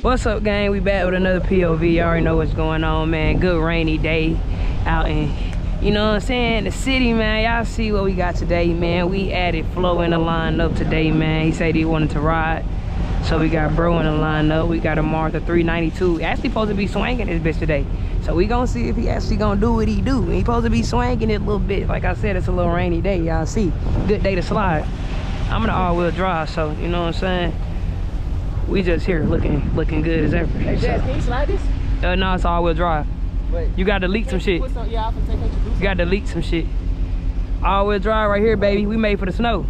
What's up, gang? We back with another POV. You already know what's going on, man. Good rainy day out in, you know what I'm saying, the city, man. Y'all see what we got today, man. We added Flo in the lineup today, man. He said he wanted to ride, so we got Bro in the lineup. We got a Martha 392. Actually supposed to be swinging this bitch today, so we gonna see if he actually gonna do what he do. He supposed to be swinging it a little bit. Like I said, it's a little rainy day. Y'all see, good day to slide. I'm in the all-wheel drive, so you know what I'm saying. We just here looking good as ever. Hey, Jazz, can you slide this? No, it's all-wheel drive. Wait. You got to delete some shit. Yeah, I'm gonna take it. You got to delete some shit. All-wheel drive right here, baby. We made for the snow.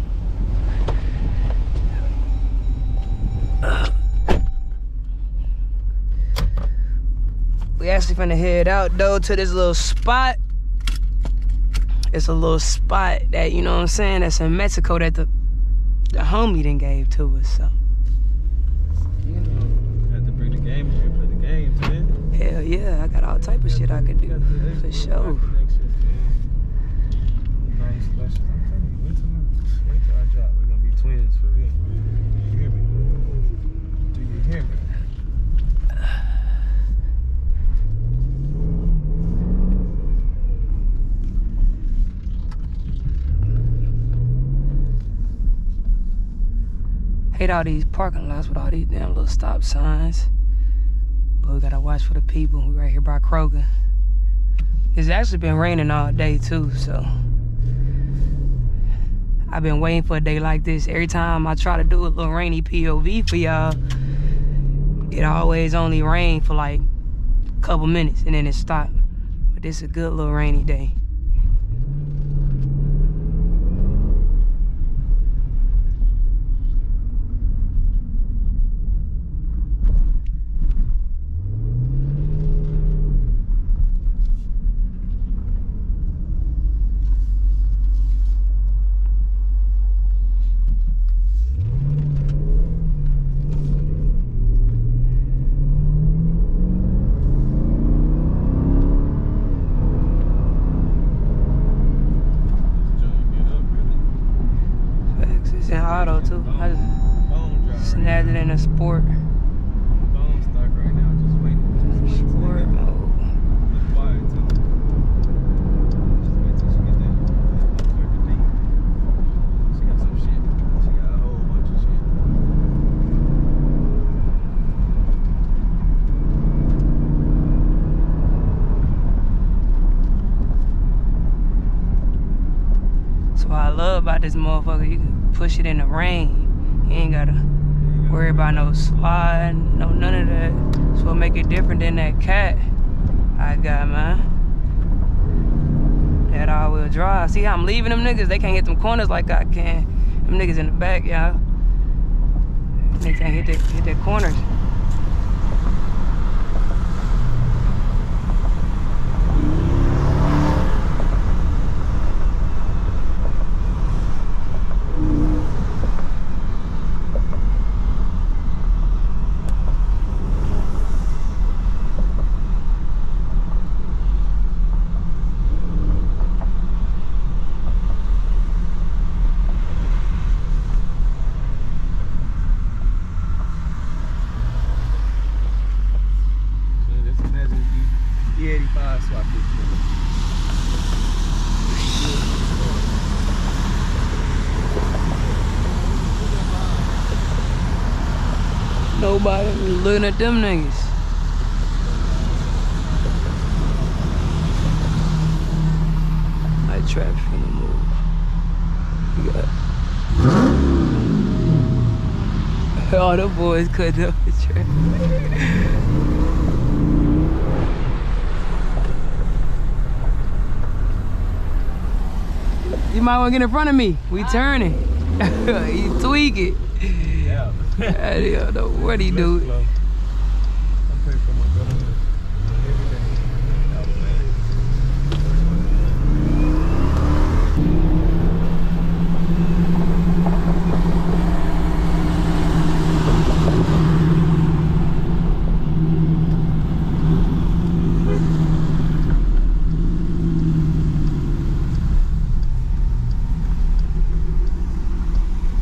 We actually finna head out though to this little spot. It's a little spot that, you know what I'm saying, that's in Mexico that the homie done gave to us, so. Hell yeah, I got all type of shit I could do, for sure. Wait till I drop. We're gonna be twins for real. You hear me? Do you hear me? Hate all these parking lots with all these damn little stop signs. But we gotta watch for the people. We right here by Kroger. It's actually been raining all day too, so. I've been waiting for a day like this. Every time I try to do a little rainy POV for y'all, it always only rain for like a couple minutes and then it stopped. But this is a good little rainy day. Auto too. I just snagged it in a sport. Bone stock right now, just waiting. Sport mode. Quiet too. Just wait till she get that perfect beat. She got some shit. She got a whole bunch of shit. That's what I love about this motherfucker. You can push it in the rain. You ain't gotta worry about no slide, no none of that. That's what make it different than that Cat I got, man. That all-wheel drive. See how I'm leaving them niggas? They can't hit them corners like I can. Them niggas in the back, y'all. They can't hit their corners. E85 swap this Nobody looking at them niggas. My trap's finna move. We got all the boys cutting up the trap. You might want to get in front of me. We turning. You tweak it. Yeah. I don't know what he do. I pray for my brother every day.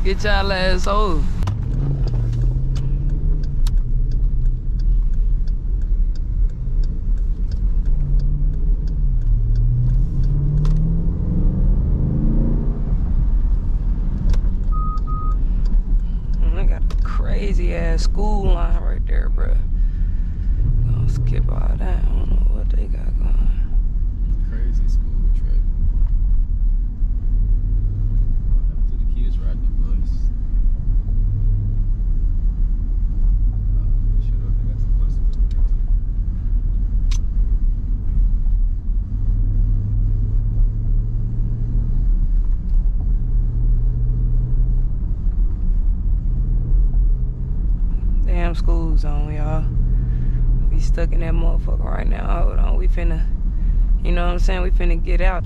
Get y'all ass over. I got a crazy ass school line right there, bro. Gonna skip all that. I don't know what they got going. Crazy school trip. What happened to the kids riding the bus? They showed up. They got some buses over there too. Damn school zone, y'all. We stuck in that motherfucker right now. Hold on, we finna, you know what I'm saying? We finna get out.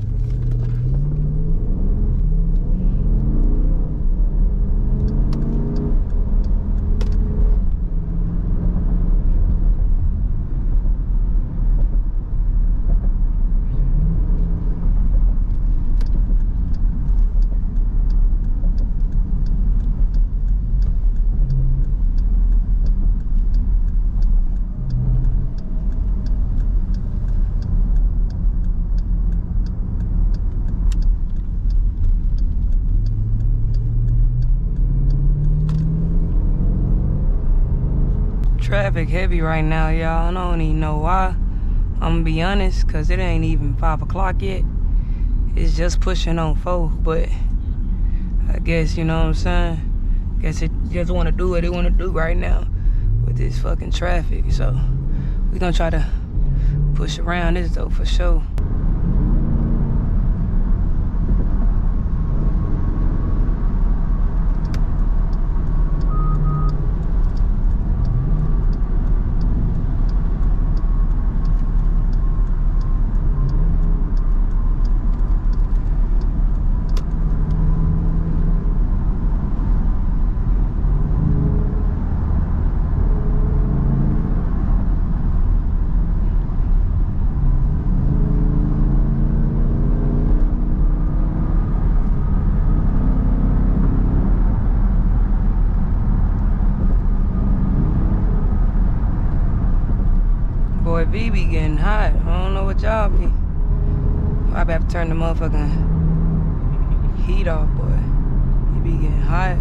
Traffic heavy right now, y'all. I don't even know why. I'm gonna be honest, cause it ain't even 5 o'clock yet. It's just pushing on 4, but I guess, you know what I'm saying? Guess it just wanna do what it wanna do right now with this fucking traffic. So we gonna try to push around this though for sure. Boy, V be getting hot. I don't know what y'all be. I have to turn the motherfucking heat off, boy. He be getting hot.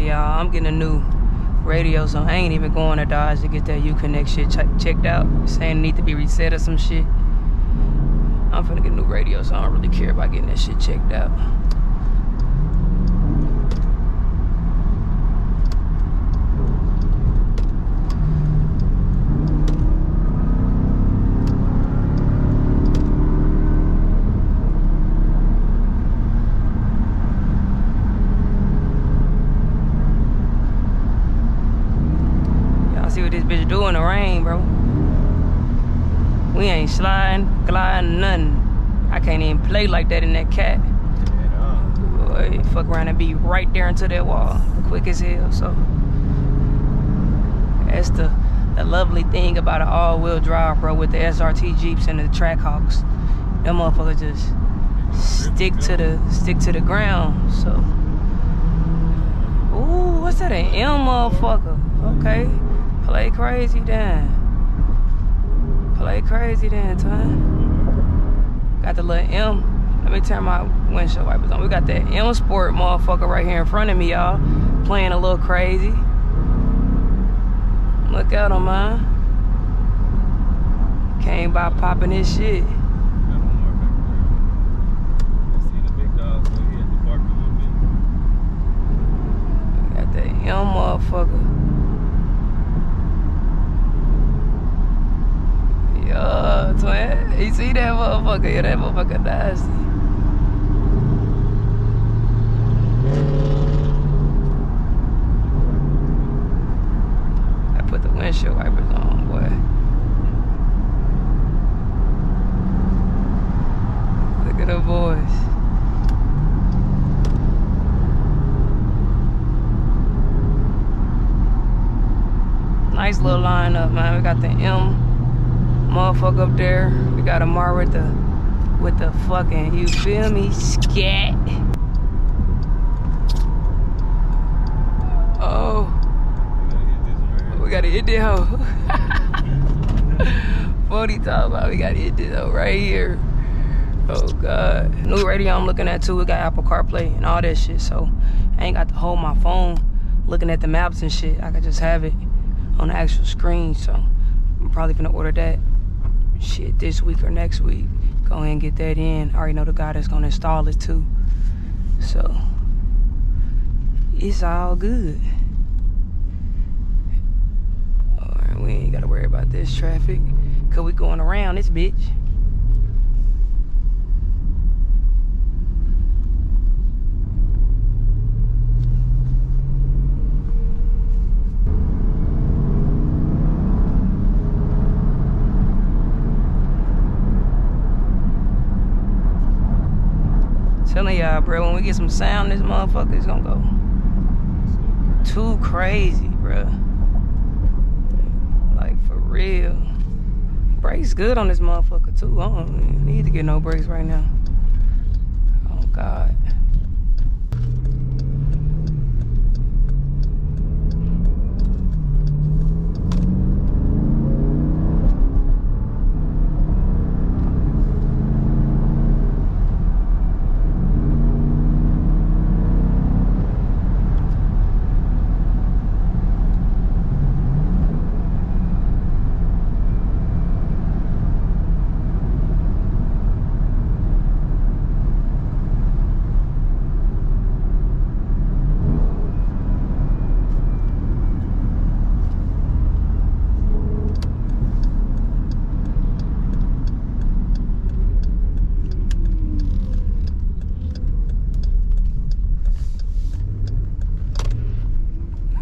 I'm getting a new radio, so I ain't even going to Dodge to get that Uconnect shit checked out. Saying it need to be reset or some shit. I'm finna get a new radio, so I don't really care about getting that shit checked out. See what this bitch do in the rain, bro. We ain't sliding, gliding, nothing. I can't even play like that in that cat. Boy, fuck around and be right there into that wall, quick as hell. So that's the lovely thing about an all-wheel drive, bro, with the SRT Jeeps and the Trackhawks. Them motherfuckers just stick to the ground. So, ooh, what's that? An M motherfucker? Okay. Play crazy then. Play crazy then, son. Got the little M. Let me turn my windshield wipers on. We got that M Sport motherfucker right here in front of me, y'all. Playing a little crazy. Look at him, man. Came by popping his shit. Got that M motherfucker. Yo, twin, you see that motherfucker? Yeah, that motherfucker nasty. windshield wipers on, boy. Look at the boys. Nice little lineup, man. We got the M motherfucker up there. We got Amar with the fucking, you feel me, Scat. Oh, we gotta hit this hoe. 40 talk about we gotta hit this hoe right here. Oh God. New radio I'm looking at too. We got Apple CarPlay and all that shit, so I ain't got to hold my phone looking at the maps and shit. I could just have it on the actual screen, so I'm probably gonna order that shit this week or next week. Go ahead and get that in. I already know the guy that's gonna install it too, so it's all good. All right, we ain't gotta worry about this traffic, cause we going around this bitch. Telling y'all, bro, when we get some sound, this motherfucker is gonna go too crazy, bro. Like, for real. Brakes good on this motherfucker, too. I don't need to get no brakes right now. Oh, God.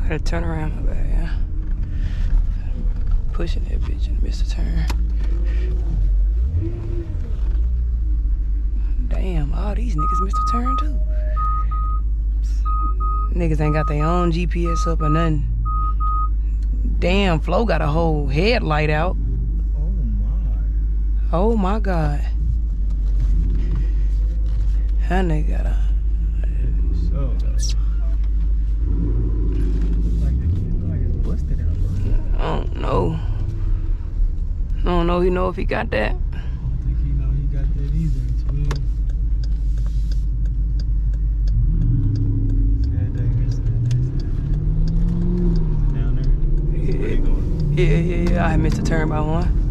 Gotta turn around my bad, yeah. Pushing that bitch and missed a turn. Damn, all these niggas missed a turn too. Niggas ain't got their own GPS up or nothing. Damn, Flo got a whole headlight out. Oh my. Oh my God. That nigga got a... So I don't know. I don't know. You know if he got that. I don't think he know he got that either. Down there. Yeah. I missed a turn by one.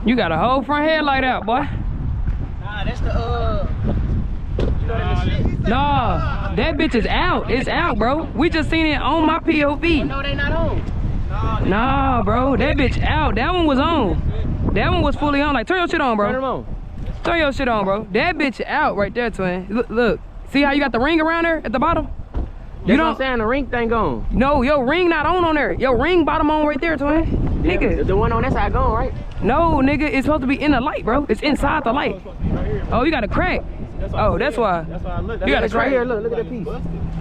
You got a whole front headlight out, boy. Nah, that's the you know that shit. Nah, that bitch is out. It's out, bro. We just seen it on my POV. No, they not on. Nah, bro, that bitch out. That one was on. That one was fully on. Like, turn your shit on, bro. Turn them on. Turn your shit on, bro. That bitch out right there, twin. Look. See how you got the ring around there at the bottom? You don't saying the ring thing gone. No, your ring not on there. Your ring bottom on right there, twin. Yeah, Nigga. the one on that side gone, right? No, nigga, it's supposed to be in the light, bro. It's inside the light. Oh, you got a crack. Oh, that's why. That's why I look. You got a It's right crack. here. Look at that piece.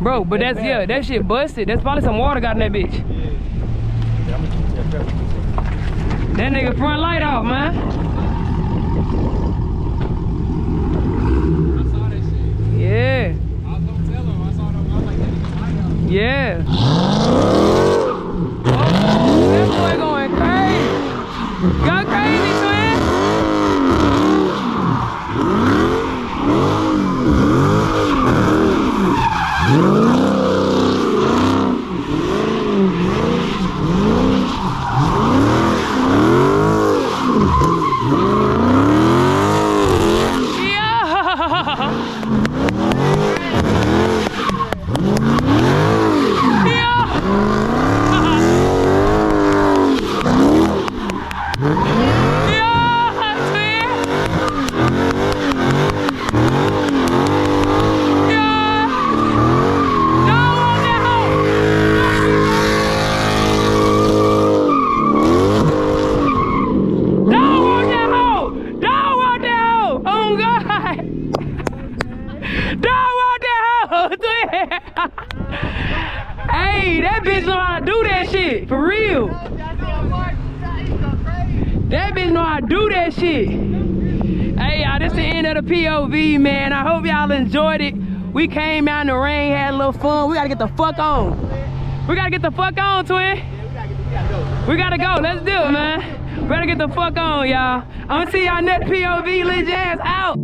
Bro, but that's, yeah, that shit busted. That's probably some water got in that bitch. That nigga front light off, man. I saw that shit. Yeah. I was gonna tell him. I saw them. I was like, that nigga's light out. Yeah. Oh, that boy going crazy. Go crazy, twin. Hey, that bitch know how to do that shit, for real. That bitch know how to do that shit. Hey, y'all, this the end of the POV, man. I hope y'all enjoyed it. We came out in the rain, had a little fun. We gotta get the fuck on. We gotta get the fuck on, twin. We gotta go. Let's do it, man. We gotta get the fuck on, y'all. I'm gonna see y'all next POV. Lil Jazz out.